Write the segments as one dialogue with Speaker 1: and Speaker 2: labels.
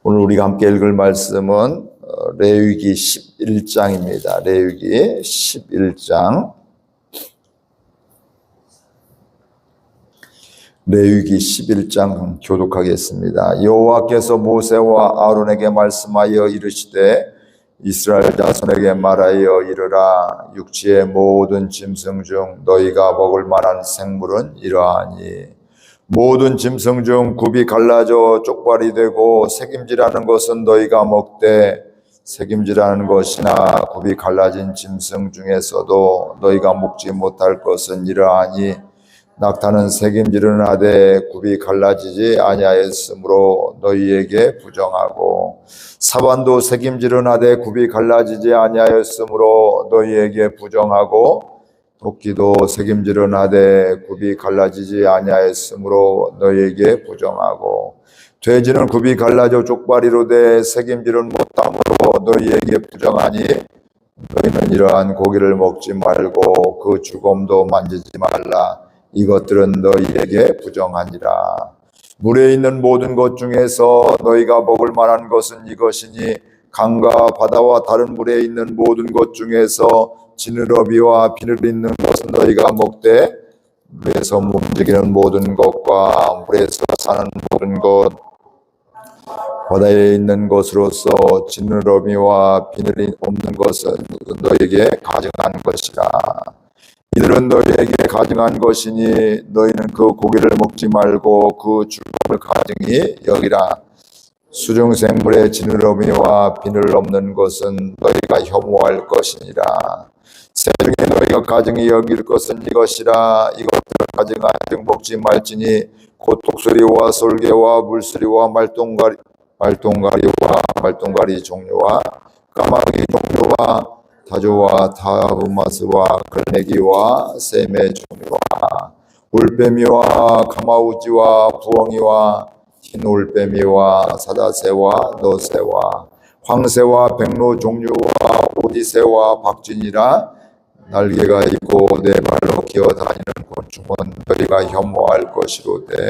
Speaker 1: 오늘 우리가 함께 읽을 말씀은 레위기 11장입니다. 레위기 11장. 레위기 11장 교독하겠습니다. 여호와께서 모세와 아론에게 말씀하여 이르시되 이스라엘 자손에게 말하여 이르라. 육지의 모든 짐승 중 너희가 먹을 만한 생물은 이러하니 모든 짐승 중 굽이 갈라져 쪽발이 되고 새김질하는 것은 너희가 먹되 새김질하는 것이나 굽이 갈라진 짐승 중에서도 너희가 먹지 못할 것은 이러하니 낙타는 새김질은 하되 굽이 갈라지지 아니하였으므로 너희에게 부정하고 사반도 새김질은 하되 굽이 갈라지지 아니하였으므로 너희에게 부정하고 토끼도 새김질은 하되 굽이 갈라지지 아니하였으므로 너희에게 부정하고 돼지는 굽이 갈라져 쪽발이로되 새김질은 못함으로 너희에게 부정하니 너희는 이러한 고기를 먹지 말고 그 주검도 만지지 말라. 이것들은 너희에게 부정하니라. 물에 있는 모든 것 중에서 너희가 먹을 만한 것은 이것이니 강과 바다와 다른 물에 있는 모든 것 중에서 지느러미와 비늘 있는 것은 너희가 먹되 물에서 움직이는 모든 것과 물에서 사는 모든 것 바다에 있는 것으로서 지느러미와 비늘이 없는 것은 너희에게 가증한 것이라. 이들은 너희에게 가증한 것이니 너희는 그 고기를 먹지 말고 그 주검을 가증히 여기라. 수중생물의 지느러미와 비늘 없는 것은 너희가 혐오할 것이니라. 새 중에 너희가 가증히 여길 것은 이것이라. 이것들을 가증한 즉 먹지 말지니 곧 독수리와 솔개와 물수리와 말똥가리 종류와 까마귀 종류와 타조와 타흐마스와 걸레기와 샘의 종류와 울빼미와 가마우지와 부엉이와 흰 울빼미와 사다새와 너새와 황새와 백로 종류와 오디새와 박쥐니라. 날개가 있고 네 발로 기어다니는 곤충은 너희가 혐오할 것이로되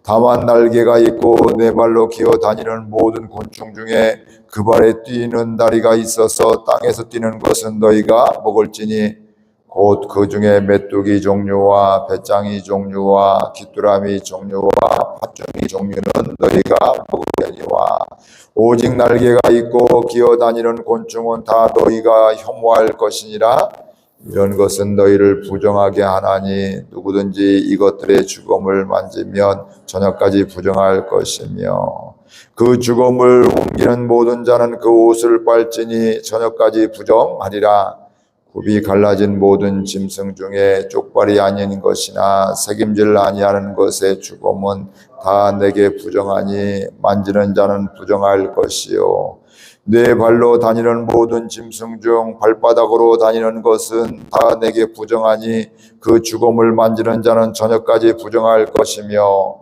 Speaker 1: 다만 날개가 있고 네 발로 기어다니는 모든 곤충 중에 그 발에 뛰는 다리가 있어서 땅에서 뛰는 것은 너희가 먹을지니 곧 그 중에 메뚜기 종류와 배짱이 종류와 귀뚜라미 종류와 팥종이 종류는 너희가 먹으려니와 오직 날개가 있고 기어다니는 곤충은 다 너희가 혐오할 것이니라. 이런 것은 너희를 부정하게 하나니 누구든지 이것들의 주검을 만지면 저녁까지 부정할 것이며 그 주검을 옮기는 모든 자는 그 옷을 빨지니 저녁까지 부정하리라. 굽이 갈라진 모든 짐승 중에 쪽발이 아닌 것이나 새김질 아니하는 것의 주검은 다 내게 부정하니 만지는 자는 부정할 것이요 네 발로 다니는 모든 짐승 중 발바닥으로 다니는 것은 다 내게 부정하니 그 주검을 만지는 자는 저녁까지 부정할 것이며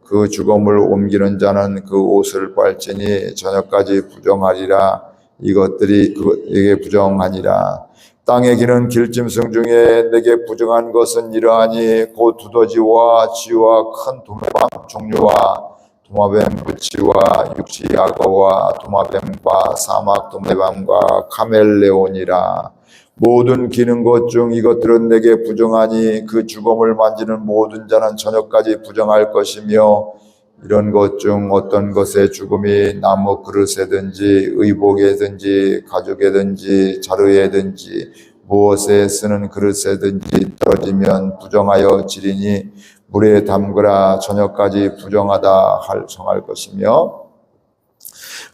Speaker 1: 그 주검을 옮기는 자는 그 옷을 빨지니 저녁까지 부정하리라. 이것들이 그에게 부정하니라. 땅에 기는 길짐승 중에 내게 부정한 것은 이러하니 곧 두더지와 쥐와 큰 도마뱀 종류와 도마뱀 부치와 육지 악어와 도마뱀과 사막 도마뱀과 카멜레온이라. 모든 기는 것 중 이것들은 내게 부정하니 그 주검을 만지는 모든 자는 저녁까지 부정할 것이며 이런 것 중 어떤 것의 죽음이 나무 그릇에든지 의복에든지 가죽에든지 자루에든지 무엇에 쓰는 그릇에든지 떨어지면 부정하여 지리니 물에 담그라. 저녁까지 부정하다 정할 것이며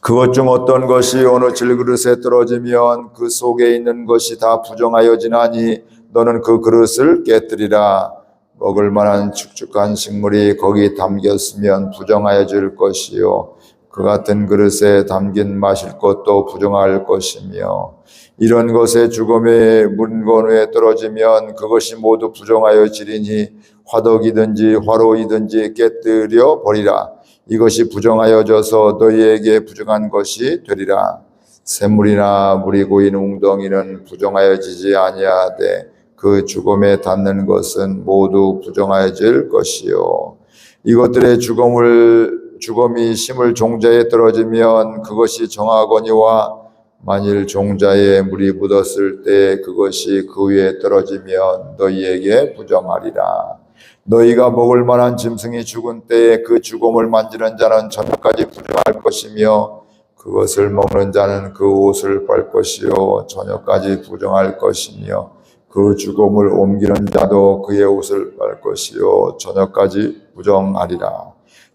Speaker 1: 그것 중 어떤 것이 어느 질그릇에 떨어지면 그 속에 있는 것이 다 부정하여 지나니 너는 그 그릇을 깨뜨리라. 먹을 만한 축축한 식물이 거기 담겼으면 부정하여질 것이요 그 같은 그릇에 담긴 마실 것도 부정할 것이며 이런 것의 죽음에 문건에 떨어지면 그것이 모두 부정하여 지리니 화덕이든지 화로이든지 깨뜨려 버리라. 이것이 부정하여져서 너희에게 부정한 것이 되리라. 샘물이나 물이 고인 웅덩이는 부정하여지지 아니하되 그 죽음에 닿는 것은 모두 부정하여질 것이요 이것들의 죽음을 주검이 심을 종자에 떨어지면 그것이 정하거니와 만일 종자에 물이 묻었을 때 그것이 그 위에 떨어지면 너희에게 부정하리라. 너희가 먹을 만한 짐승이 죽은 때에 그 죽음을 만지는 자는 저녁까지 부정할 것이며 그것을 먹는 자는 그 옷을 빨 것이요 저녁까지 부정할 것이며 그 죽음을 옮기는 자도 그의 옷을 빨 것이요 저녁까지 부정하리라.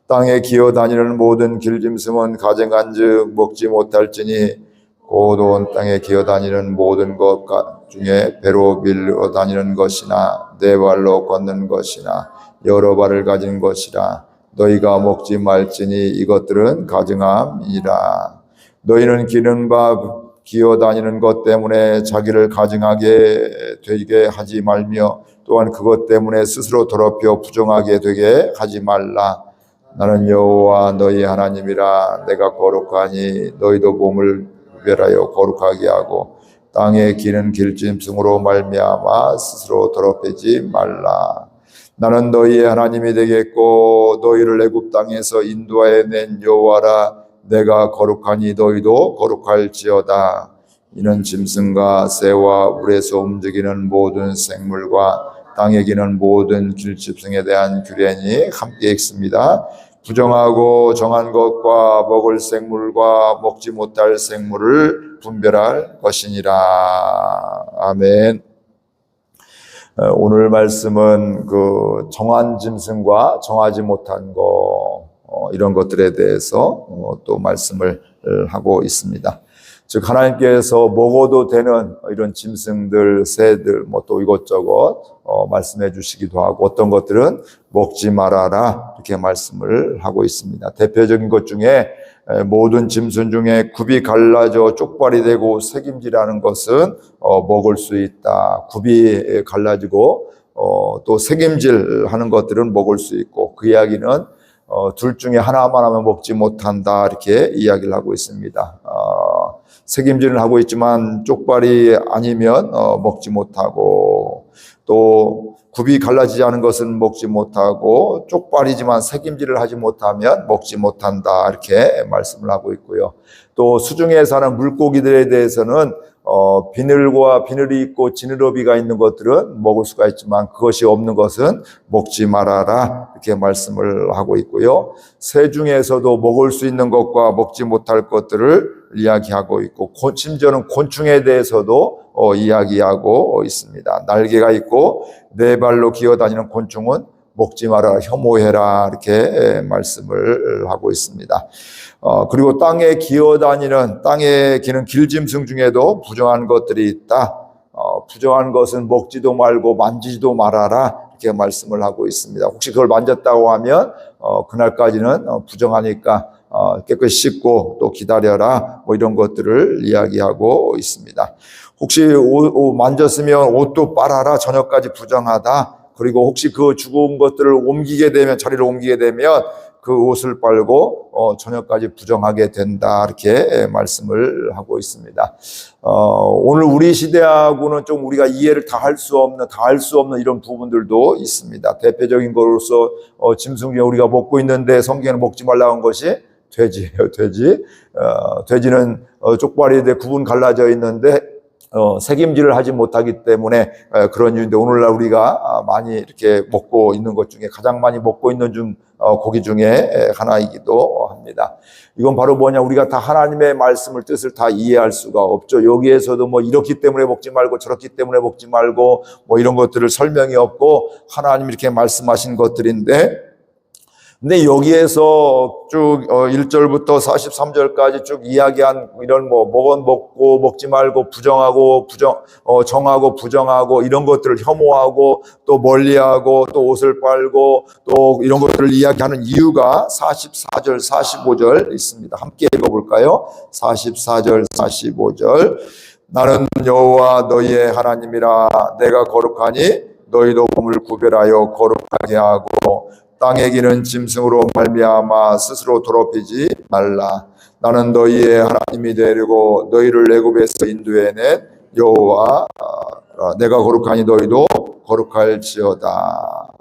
Speaker 1: 땅에 기어다니는 모든 길짐승은 가증한즉 먹지 못할지니 곧 온 땅에 기어다니는 모든 것 중에 배로 밀려 다니는 것이나 네 발로 걷는 것이나 여러 발을 가진 것이라 너희가 먹지 말지니 이것들은 가증함이라. 너희는 기는 바 기어다니는 것 때문에 자기를 가증하게 되게 하지 말며 또한 그것 때문에 스스로 더럽혀 부정하게 되게 하지 말라. 나는 여호와 너희 하나님이라. 내가 거룩하니 너희도 몸을 구별하여 거룩하게 하고 땅에 기는 길짐승으로 말미암아 스스로 더럽히지 말라. 나는 너희의 하나님이 되겠고 너희를 애굽 땅에서 인도하여 낸 여호와라. 내가 거룩하니 너희도 거룩할지어다. 이는 짐승과 새와 물에서 움직이는 모든 생물과 땅에 기는 모든 길짐승에 대한 규례니 함께 읽습니다. 부정하고 정한 것과 먹을 생물과 먹지 못할 생물을 분별할 것이니라. 아멘. 오늘 말씀은 그 정한 짐승과 정하지 못한 것 이런 것들에 대해서 또 말씀을 하고 있습니다. 즉 하나님께서 먹어도 되는 이런 짐승들, 새들 뭐 또 이것저것 말씀해 주시기도 하고 어떤 것들은 먹지 말아라 이렇게 말씀을 하고 있습니다. 대표적인 것 중에 모든 짐승 중에 굽이 갈라져 쪽발이 되고 새김질하는 것은 먹을 수 있다. 굽이 갈라지고 또 새김질하는 것들은 먹을 수 있고 그 이야기는 둘 중에 하나만 하면 먹지 못한다 이렇게 이야기를 하고 있습니다. 새김질을 하고 있지만 쪽발이 아니면 먹지 못하고 또 굽이 갈라지지 않은 것은 먹지 못하고 쪽발이지만 새김질을 하지 못하면 먹지 못한다 이렇게 말씀을 하고 있고요. 또 수중에 사는 물고기들에 대해서는 비늘과 비늘이 있고 지느러비가 있는 것들은 먹을 수가 있지만 그것이 없는 것은 먹지 말아라 이렇게 말씀을 하고 있고요. 새 중에서도 먹을 수 있는 것과 먹지 못할 것들을 이야기하고 있고 심지어는 곤충에 대해서도 이야기하고 있습니다. 날개가 있고 네 발로 기어다니는 곤충은 먹지 마라, 혐오해라 이렇게 말씀을 하고 있습니다. 그리고 땅에 기어다니는 땅에 기는 길짐승 중에도 부정한 것들이 있다. 부정한 것은 먹지도 말고 만지지도 말아라 이렇게 말씀을 하고 있습니다. 혹시 그걸 만졌다고 하면 그날까지는 부정하니까 깨끗이 씻고 또 기다려라 뭐 이런 것들을 이야기하고 있습니다. 혹시 옷 만졌으면 옷도 빨아라 저녁까지 부정하다. 그리고 혹시 그 죽은 것들을 옮기게 되면 자리를 옮기게 되면 그 옷을 빨고 저녁까지 부정하게 된다 이렇게 말씀을 하고 있습니다. 오늘 우리 시대하고는 좀 우리가 이해를 다 할 수 없는 이런 부분들도 있습니다. 대표적인 것으로서 짐승 중에 우리가 먹고 있는데 성경에는 먹지 말라고 한 것이 돼지예요. 돼지. 돼지는 쪽발이 돼 구분 갈라져 있는데 새김질을 하지 못하기 때문에 그런 이유인데 오늘날 우리가 많이 이렇게 먹고 있는 것 중에 가장 많이 먹고 있는 고기 중에 하나이기도 합니다. 이건 바로 뭐냐, 우리가 다 하나님의 말씀을 뜻을 다 이해할 수가 없죠. 여기에서도 뭐 이렇기 때문에 먹지 말고 저렇기 때문에 먹지 말고 뭐 이런 것들을 설명이 없고 하나님 이렇게 말씀하신 것들인데, 근데 여기에서 쭉 1절부터 43절까지 쭉 이야기한 이런 뭐 먹고 먹지 말고 부정하고 정하고 부정하고 이런 것들을 혐오하고 또 멀리하고 또 옷을 빨고 또 이런 것들을 이야기하는 이유가 44절 45절 있습니다. 함께 읽어볼까요? 44절 45절. 나는 여호와 너희의 하나님이라. 내가 거룩하니 너희도 몸을 구별하여 거룩하게 하고 땅에 기는 짐승으로 말미암아 스스로 더럽히지 말라. 나는 너희의 하나님이 되려고 너희를 애굽에서 인도해낸 여호와 내가 거룩하니 너희도 거룩할지어다.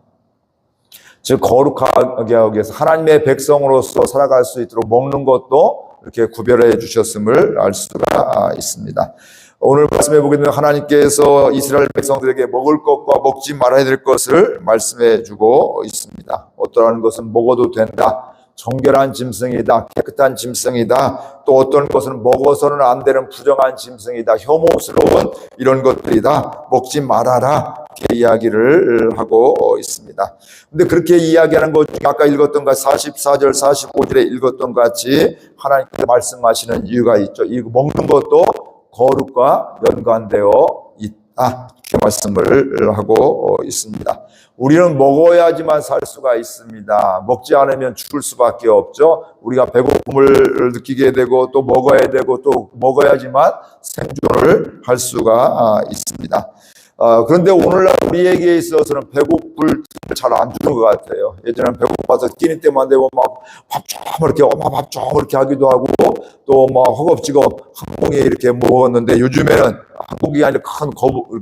Speaker 1: 즉 거룩하게 하기 위해서 하나님의 백성으로서 살아갈 수 있도록 먹는 것도 이렇게 구별해 주셨음을 알 수가 있습니다. 오늘 말씀해 보게 되면 하나님께서 이스라엘 백성들에게 먹을 것과 먹지 말아야 될 것을 말씀해 주고 있습니다. 어떠한 것은 먹어도 된다. 정결한 짐승이다. 깨끗한 짐승이다. 또 어떤 것은 먹어서는 안 되는 부정한 짐승이다. 혐오스러운 이런 것들이다. 먹지 말아라. 이렇게 이야기를 하고 있습니다. 근데 그렇게 이야기하는 것 중에 아까 읽었던 것 44절 45절에 읽었던 것 같이 하나님께서 말씀하시는 이유가 있죠. 이 먹는 것도 거룩과 연관되어 있다. 이렇게 말씀을 하고 있습니다. 우리는 먹어야지만 살 수가 있습니다. 먹지 않으면 죽을 수밖에 없죠. 우리가 배고픔을 느끼게 되고 또 먹어야 되고 또 먹어야지만 생존을 할 수가 있습니다. 그런데 오늘날 우리에게 있어서는 배고플 틈을 잘 안 주는 것 같아요. 예전에는 배고파서 끼니 때만 되고 막 밥 좀 이렇게 엄마 밥 좀 이렇게 하기도 하고 또 막 허겁지겁 한 공에 이렇게 먹었는데 요즘에는 한 공이 아니라 큰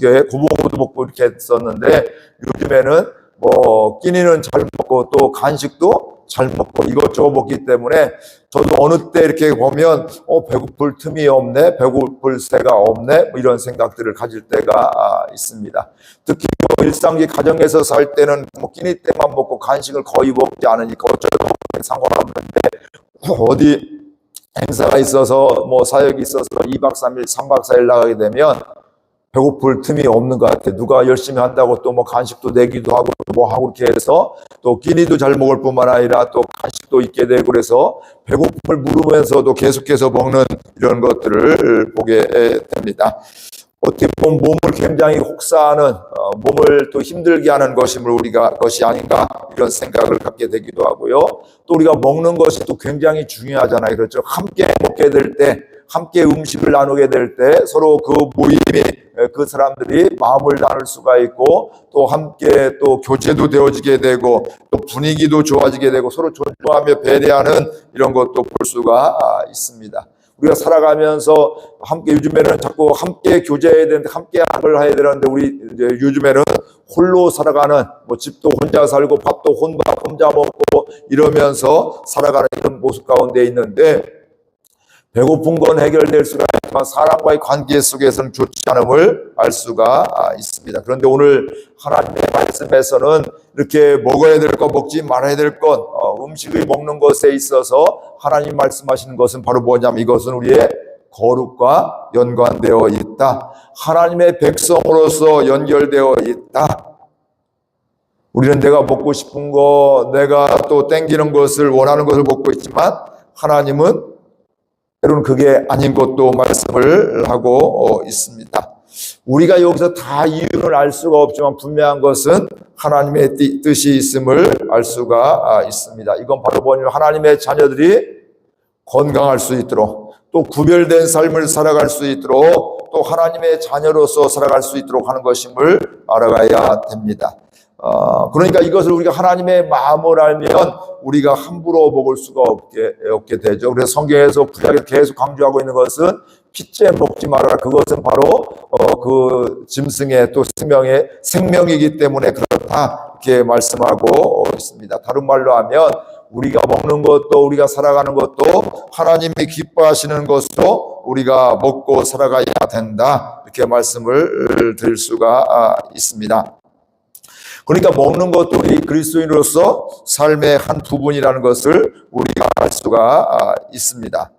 Speaker 1: 이렇게 고봉으로도 먹고 이렇게 했었는데 요즘에는 뭐 끼니는 잘 먹고 또 간식도 잘 먹고 이것저것 먹기 때문에 저도 어느 때 이렇게 보면 배고플 틈이 없네, 배고플 새가 없네 뭐 이런 생각들을 가질 때가 있습니다. 특히 일상기 가정에서 살 때는 뭐 끼니 때만 먹고 간식을 거의 먹지 않으니까 어쩌고 상관없는데 어디 행사가 있어서 뭐 사역이 있어서 2박 3일, 3박 4일 나가게 되면 배고플 틈이 없는 것 같아요. 누가 열심히 한다고 또 뭐 간식도 내기도 하고 뭐 하고 이렇게 해서 또 끼니도 잘 먹을 뿐만 아니라 또 간식도 있게 되고 그래서 배고픔을 물으면서도 계속해서 먹는 이런 것들을 보게 됩니다. 어떻게 보면 몸을 굉장히 혹사하는 몸을 또 힘들게 하는 것이 아닌가 이런 생각을 갖게 되기도 하고요. 또 우리가 먹는 것이 또 굉장히 중요하잖아요. 그렇죠. 함께 먹게 될 때 함께 음식을 나누게 될 때 서로 그 모임이 그 사람들이 마음을 나눌 수가 있고 또 함께 또 교제도 되어지게 되고 또 분위기도 좋아지게 되고 서로 존중하며 배려하는 이런 것도 볼 수가 있습니다. 우리가 살아가면서 함께 요즘에는 자꾸 함께 교제해야 되는데 함께 학을 해야 되는데 우리 이제 요즘에는 홀로 살아가는 뭐 집도 혼자 살고 밥도 혼자 먹고 이러면서 살아가는 이런 모습 가운데 있는데 배고픈 건 해결될 수가 있지만 사람과의 관계 속에서는 좋지 않음을 알 수가 있습니다. 그런데 오늘 하나님의 말씀에서는 이렇게 먹어야 될 것, 먹지 말아야 될 것, 음식을 먹는 것에 있어서 하나님 말씀하시는 것은 바로 뭐냐면 이것은 우리의 거룩과 연관되어 있다. 하나님의 백성으로서 연결되어 있다. 우리는 내가 먹고 싶은 거, 내가 또 땡기는 것을 원하는 것을 먹고 있지만 하나님은 때로는 그게 아닌 것도 말씀을 하고 있습니다. 우리가 여기서 다 이유를 알 수가 없지만 분명한 것은 하나님의 뜻이 있음을 알 수가 있습니다. 이건 바로 뭐냐면 하나님의 자녀들이 건강할 수 있도록 또 구별된 삶을 살아갈 수 있도록 또 하나님의 자녀로서 살아갈 수 있도록 하는 것임을 알아가야 됩니다. 그러니까 이것을 우리가 하나님의 마음을 알면 우리가 함부로 먹을 수가 없게 되죠. 그래서 성경에서 구약에 계속 강조하고 있는 것은 핏째 먹지 말아라. 그것은 바로 그 짐승의 또 생명이기 때문에 그렇다 이렇게 말씀하고 있습니다. 다른 말로 하면 우리가 먹는 것도 우리가 살아가는 것도 하나님이 기뻐하시는 것도 우리가 먹고 살아가야 된다 이렇게 말씀을 드릴 수가 있습니다. 그러니까 먹는 것도 우리 그리스도인으로서 삶의 한 부분이라는 것을 우리가 알 수가 있습니다.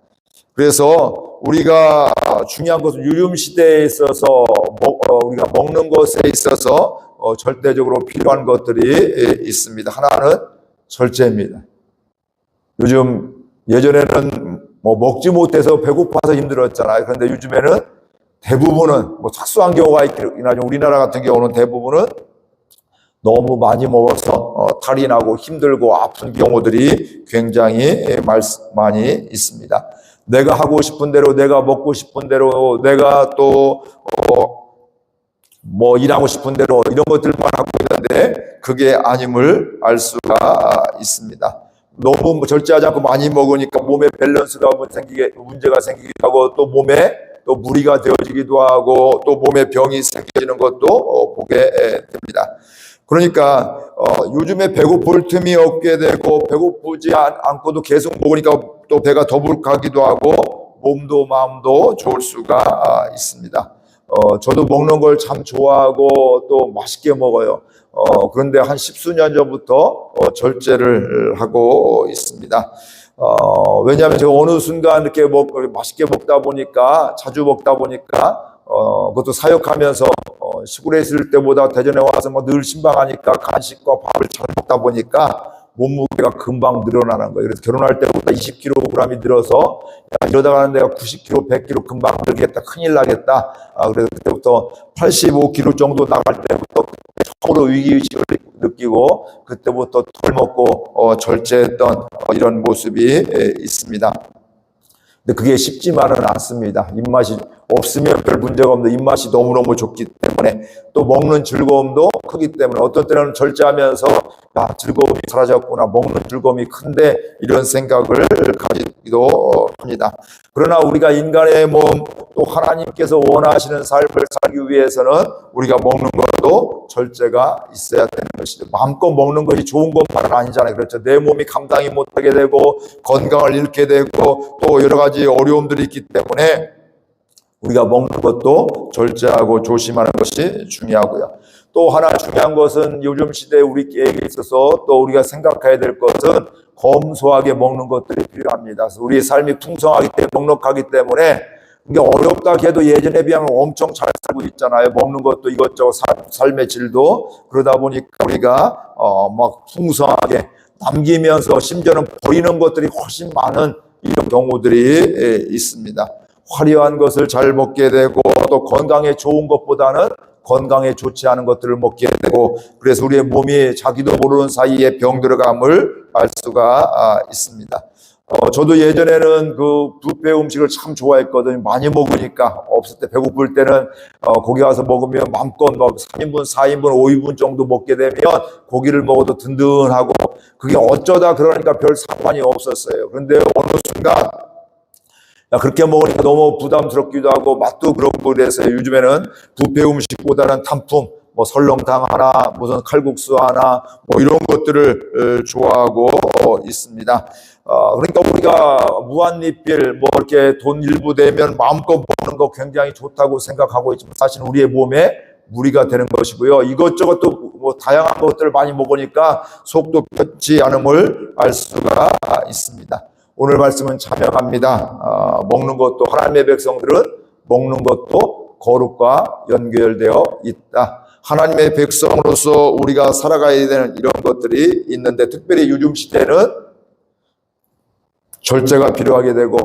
Speaker 1: 그래서 우리가 중요한 것은 유림 시대에 있어서 우리가 먹는 것에 있어서 절대적으로 필요한 것들이 있습니다. 하나는 절제입니다. 요즘 예전에는 뭐 먹지 못해서 배고파서 힘들었잖아요. 그런데 요즘에는 대부분은 뭐 특수한 경우가 있긴 하죠. 우리나라 같은 경우는 대부분은 너무 많이 먹어서 탈이 나고 힘들고 아픈 경우들이 굉장히 많이 있습니다. 내가 하고 싶은 대로, 내가 먹고 싶은 대로, 내가 또 뭐 일하고 싶은 대로 이런 것들만 하고 있는데 그게 아님을 알 수가 있습니다. 너무 절제하지 않고 많이 먹으니까 몸에 밸런스가 문제가 생기기도 하고 또 몸에 또 무리가 되어지기도 하고 또 몸에 병이 생기는 것도 보게 됩니다. 그러니까 요즘에 배고플 틈이 없게 되고 배고프지 않고도 계속 먹으니까 또 배가 더부룩하기도 하고 몸도 마음도 좋을 수가 있습니다. 저도 먹는 걸 참 좋아하고 또 맛있게 먹어요. 그런데 한 십수년 전부터 절제를 하고 있습니다. 왜냐하면 제가 어느 순간 이렇게 맛있게 먹다 보니까, 자주 먹다 보니까, 그것도 사역하면서, 시골에 있을 때보다 대전에 와서 늘 신방하니까 간식과 밥을 잘 먹다 보니까 몸무게가 금방 늘어나는 거예요. 그래서 결혼할 때보다 20kg이 늘어서, 야, 이러다가 내가 90kg, 100kg 금방 늘겠다, 큰일 나겠다. 그래서 그때부터 85kg 정도 나갈 때부터 처음으로 위기의식을 느끼고, 그때부터 덜 먹고, 절제했던 이런 모습이 있습니다. 근데 그게 쉽지만은 않습니다. 입맛이 없으면 별 문제가 없는데 입맛이 너무너무 좋기 때문에 또 먹는 즐거움도 크기 때문에 어떤 때는 절제하면서 야, 즐거움이 사라졌구나, 먹는 즐거움이 큰데 이런 생각을 가지기도 합니다. 그러나 우리가 인간의 몸, 또 하나님께서 원하시는 삶을 살기 위해서는 우리가 먹는 것도 절제가 있어야 되는 것이죠. 마음껏 먹는 것이 좋은 것만은 아니잖아요. 그렇죠. 내 몸이 감당이 못하게 되고 건강을 잃게 되고 또 여러 가지 어려움들이 있기 때문에 우리가 먹는 것도 절제하고 조심하는 것이 중요하고요. 또 하나 중요한 것은 요즘 시대에 우리에게 있어서 또 우리가 생각해야 될 것은 검소하게 먹는 것들이 필요합니다. 그래서 우리의 삶이 풍성하기 때문에, 넉넉하기 때문에 이게 어렵다 해도 예전에 비하면 엄청 잘 살고 있잖아요. 먹는 것도 이것저것 삶의 질도. 그러다 보니까 우리가 막 풍성하게 남기면서 심지어는 버리는 것들이 훨씬 많은 이런 경우들이 있습니다. 화려한 것을 잘 먹게 되고 또 건강에 좋은 것보다는 건강에 좋지 않은 것들을 먹게 되고, 그래서 우리의 몸이 자기도 모르는 사이에 병 들어감을 알 수가 있습니다. 저도 예전에는 그 뷔페 음식을 참 좋아했거든요. 많이 먹으니까. 없을 때 배고플 때는 거기 가서 먹으면 마음껏 3인분, 4인분, 5인분 정도 먹게 되면 고기를 먹어도 든든하고, 그게 어쩌다 그러니까 별 상관이 없었어요. 그런데 어느 순간 그렇게 먹으니까 너무 부담스럽기도 하고 맛도 그렇고 그래서 요즘에는 뷔페 음식보다는 단품, 설렁탕 하나, 무슨 칼국수 하나, 이런 것들을 좋아하고 있습니다. 그러니까 우리가 무한리필, 이렇게 돈 일부 내면 마음껏 먹는 거 굉장히 좋다고 생각하고 있지만 사실 우리의 몸에 무리가 되는 것이고요. 이것저것 또 다양한 것들을 많이 먹으니까 속도 편치 않음을 알 수가 있습니다. 오늘 말씀은 자명합니다. 먹는 것도, 하나님의 백성들은 먹는 것도 거룩과 연결되어 있다. 하나님의 백성으로서 우리가 살아가야 되는 이런 것들이 있는데, 특별히 요즘 시대는 절제가 필요하게 되고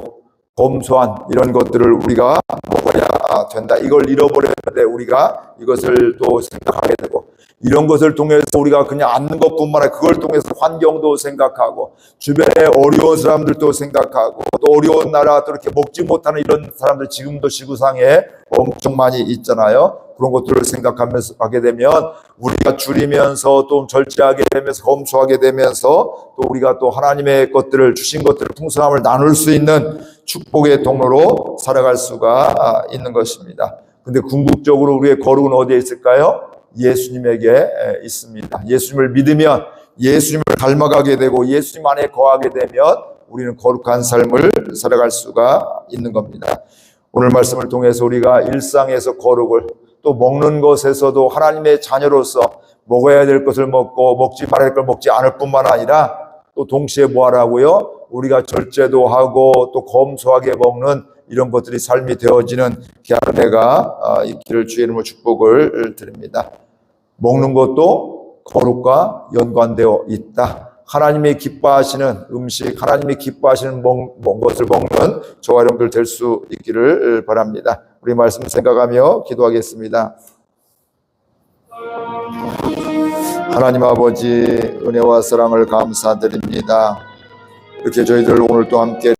Speaker 1: 검소한 이런 것들을 우리가 먹어야 된다. 이걸 잃어버렸는데 우리가 이것을 또 생각하게 되고, 이런 것을 통해서 우리가 그냥 앉는 것뿐만 아니라 그걸 통해서 환경도 생각하고 주변에 어려운 사람들도 생각하고 또 어려운 나라, 또 이렇게 먹지 못하는 이런 사람들 지금도 지구상에 엄청 많이 있잖아요. 그런 것들을 생각하면서 하게 되면 우리가 줄이면서 또 절제하게 되면서 검소하게 되면서 또 우리가 또 하나님의 것들을, 주신 것들을, 풍성함을 나눌 수 있는 축복의 통로로 살아갈 수가 있는 것입니다. 근데 궁극적으로 우리의 거룩은 어디에 있을까요? 예수님에게 있습니다. 예수님을 믿으면, 예수님을 닮아가게 되고 예수님 안에 거하게 되면 우리는 거룩한 삶을 살아갈 수가 있는 겁니다. 오늘 말씀을 통해서 우리가 일상에서 거룩을, 또 먹는 것에서도 하나님의 자녀로서 먹어야 될 것을 먹고 먹지 말아야 될 걸 먹지 않을 뿐만 아니라 또 동시에 뭐 하라고요? 우리가 절제도 하고 또 검소하게 먹는 이런 것들이 삶이 되어지는 귀한 은혜가 있기를 주의 이름으로 축복을 드립니다. 먹는 것도 거룩과 연관되어 있다. 하나님이 기뻐하시는 음식, 하나님이 기뻐하시는 것을 먹는 저와 여러분들 될 수 있기를 바랍니다. 우리 말씀 생각하며 기도하겠습니다. 하나님 아버지, 은혜와 사랑을 감사드립니다. 이렇게 저희들 오늘 또 함께